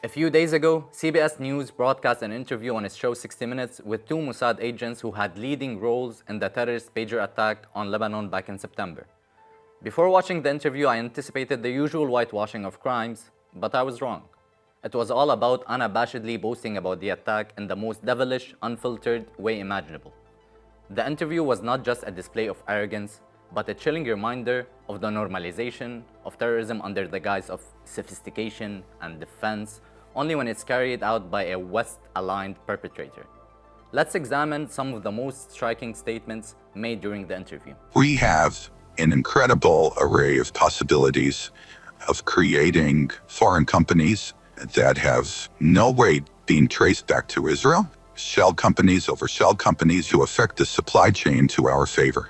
A few days ago, CBS News broadcast an interview on its show 60 Minutes with two Mossad agents who had leading roles in the terrorist pager attack on Lebanon back in September. Before watching the interview, I anticipated the usual whitewashing of crimes, but I was wrong. It was all about unabashedly boasting about the attack in the most devilish, unfiltered way imaginable. The interview was not just a display of arrogance, but a chilling reminder of the normalization of terrorism under the guise of sophistication and defense, only when it's carried out by a West-aligned perpetrator. Let's examine some of the most striking statements made during the interview. We have an incredible array of possibilities of creating foreign companies that have no way being traced back to Israel, shell companies over shell companies who affect the supply chain to our favor.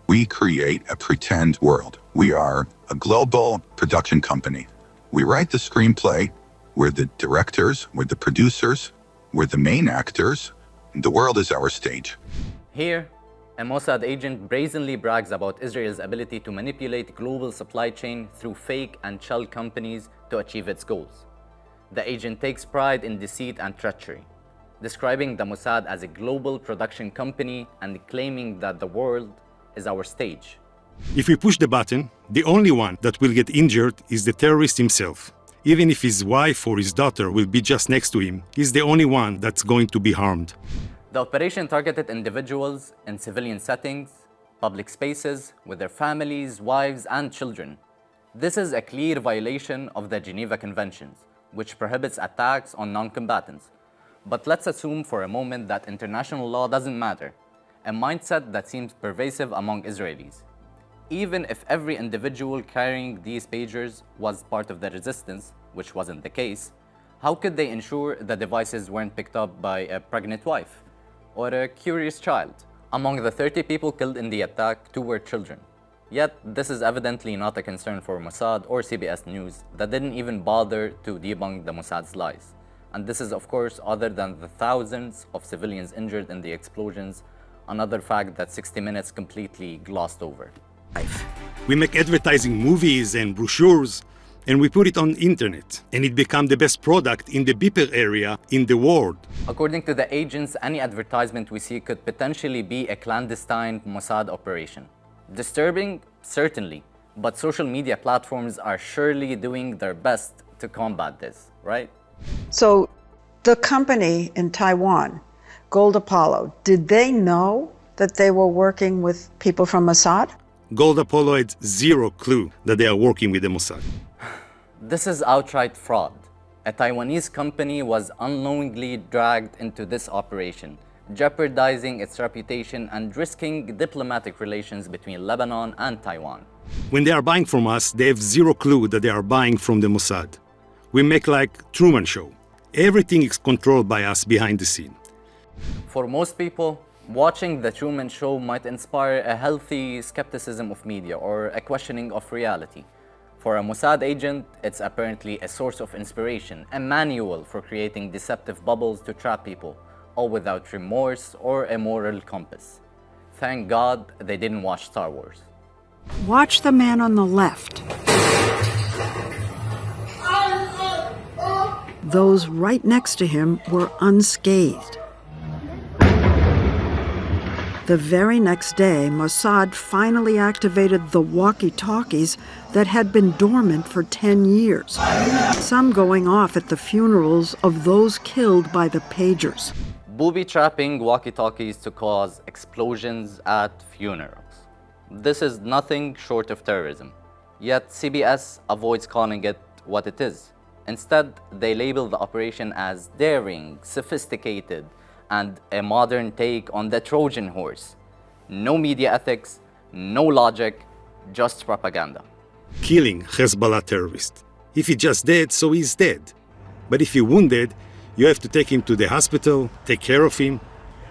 We create a pretend world. We are a global production company. We write the screenplay. We're the directors, we're the producers, we're the main actors. The world is our stage. Here, a Mossad agent brazenly brags about Israel's ability to manipulate global supply chain through fake and shell companies to achieve its goals. The agent takes pride in deceit and treachery, describing the Mossad as a global production company and claiming that the world is our stage. If we push the button, the only one that will get injured is the terrorist himself. Even if his wife or his daughter will be just next to him, he's the only one that's going to be harmed. The operation targeted individuals in civilian settings, public spaces, with their families, wives, and children. This is a clear violation of the Geneva Conventions, which prohibits attacks on non-combatants. But let's assume for a moment that international law doesn't matter, a mindset that seems pervasive among Israelis. Even if every individual carrying these pagers was part of the resistance, which wasn't the case, how could they ensure the devices weren't picked up by a pregnant wife or a curious child? Among the 30 people killed in the attack, 2 were children. Yet, this is evidently not a concern for Mossad or CBS News that didn't even bother to debunk the Mossad's lies. And this is, of course, other than the thousands of civilians injured in the explosions, another fact that 60 Minutes completely glossed over. We make advertising movies and brochures, and we put it on internet, and it became the best product in the beeper area in the world. According to the agents, any advertisement we see could potentially be a clandestine Mossad operation. Disturbing? Certainly, but social media platforms are surely doing their best to combat this, right? So the company in Taiwan, Gold Apollo, did they know that they were working with people from Mossad? Gold Apollo had zero clue that they are working with the Mossad. This is outright fraud. A Taiwanese company was unknowingly dragged into this operation, jeopardizing its reputation and risking diplomatic relations between Lebanon and Taiwan. When they are buying from us, they have zero clue that they are buying from the Mossad. We make like Truman Show. Everything is controlled by us behind the scene. For most people, watching the Truman Show might inspire a healthy skepticism of media or a questioning of reality. For a Mossad agent, it's apparently a source of inspiration, a manual for creating deceptive bubbles to trap people, all without remorse or a moral compass. Thank God they didn't watch Star Wars. Watch the man on the left. Those right next to him were unscathed. The very next day, Mossad finally activated the walkie-talkies that had been dormant for 10 years, some going off at the funerals of those killed by the pagers. Booby-trapping walkie-talkies to cause explosions at funerals. This is nothing short of terrorism. Yet CBS avoids calling it what it is. Instead, they label the operation as daring, sophisticated, and a modern take on the Trojan horse. No media ethics, no logic, just propaganda. Killing Hezbollah terrorist. If he just dead, so he's dead. But if he wounded, you have to take him to the hospital, take care of him.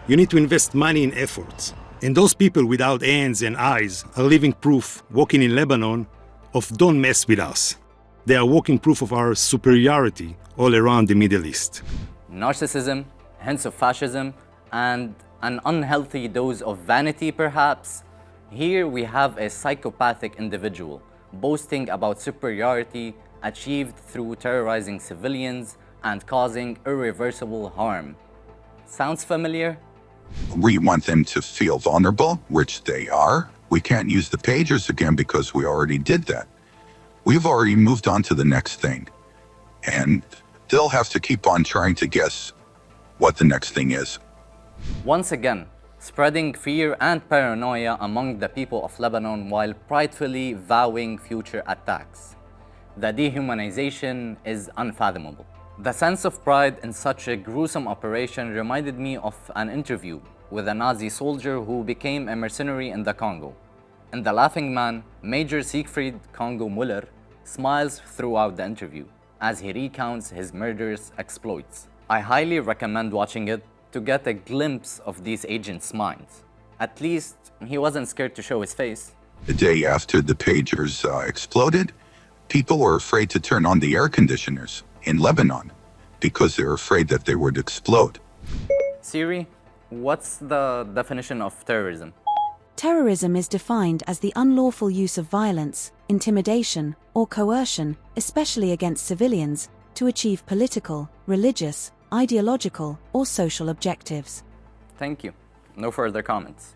You need to invest money in efforts. And those people without hands and eyes are living proof, walking in Lebanon, of don't mess with us. They are walking proof of our superiority all around the Middle East. Narcissism, hints of fascism, and an unhealthy dose of vanity, perhaps. Here we have a psychopathic individual boasting about superiority achieved through terrorizing civilians, and causing irreversible harm. Sounds familiar? We want them to feel vulnerable, which they are. We can't use the pagers again because we already did that. We've already moved on to the next thing. And they'll have to keep on trying to guess what the next thing is. Once again, spreading fear and paranoia among the people of Lebanon while pridefully vowing future attacks. The dehumanization is unfathomable. The sense of pride in such a gruesome operation reminded me of an interview with a Nazi soldier who became a mercenary in the Congo. In The Laughing Man, Major Siegfried Congo Muller smiles throughout the interview as he recounts his murderous exploits. I highly recommend watching it to get a glimpse of these agents' minds. At least, he wasn't scared to show his face. The day after the pagers exploded, people were afraid to turn on the air conditioners in Lebanon because they were afraid that they would explode. Siri, what's the definition of terrorism? Terrorism is defined as the unlawful use of violence, intimidation, or coercion, especially against civilians, to achieve political, religious, ideological, or social objectives. Thank you. No further comments.